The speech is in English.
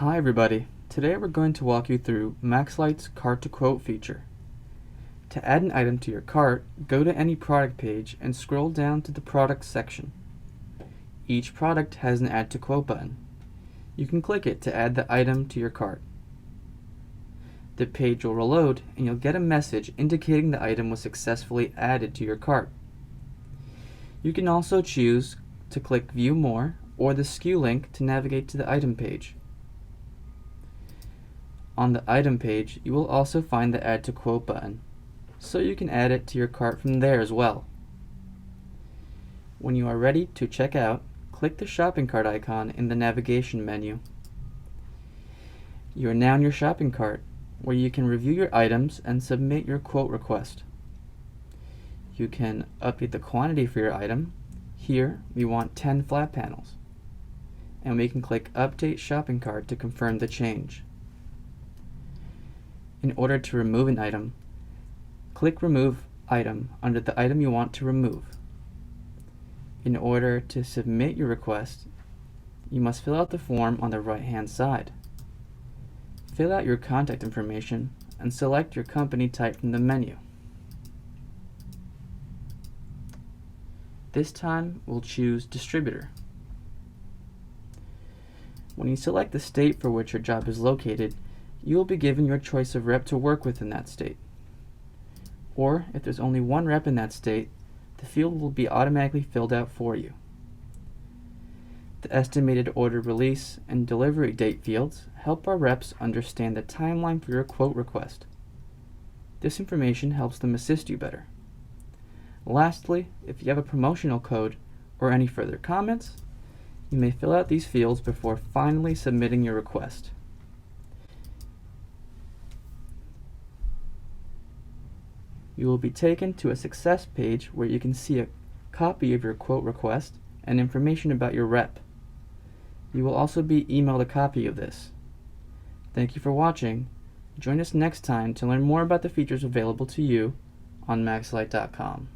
Hi everybody, today we're going to walk you through MaxLite's Cart to Quote feature. To add an item to your cart, go to any product page and scroll down to the Products section. Each product has an Add to Quote button. You can click it to add the item to your cart. The page will reload and you'll get a message indicating the item was successfully added to your cart. You can also choose to click View More or the SKU link to navigate to the item page. On the item page, you will also find the Add to Quote button, so you can add it to your cart from there as well. When you are ready to check out, click the shopping cart icon in the navigation menu. You are now in your shopping cart, where you can review your items and submit your quote request. You can update the quantity for your item. Here, we want 10 flat panels. And we can click Update Shopping Cart to confirm the change. In order to remove an item, click Remove Item under the item you want to remove. In order to submit your request, you must fill out the form on the right-hand side. Fill out your contact information and select your company type from the menu. This time, we'll choose Distributor. When you select the state for which your job is located, you will be given your choice of rep to work with in that state. Or, if there's only one rep in that state, the field will be automatically filled out for you. The estimated order release and delivery date fields help our reps understand the timeline for your quote request. This information helps them assist you better. Lastly, if you have a promotional code or any further comments, you may fill out these fields before finally submitting your request. You will be taken to a success page where you can see a copy of your quote request and information about your rep. You will also be emailed a copy of this. Thank you for watching. Join us next time to learn more about the features available to you on MaxLite.com.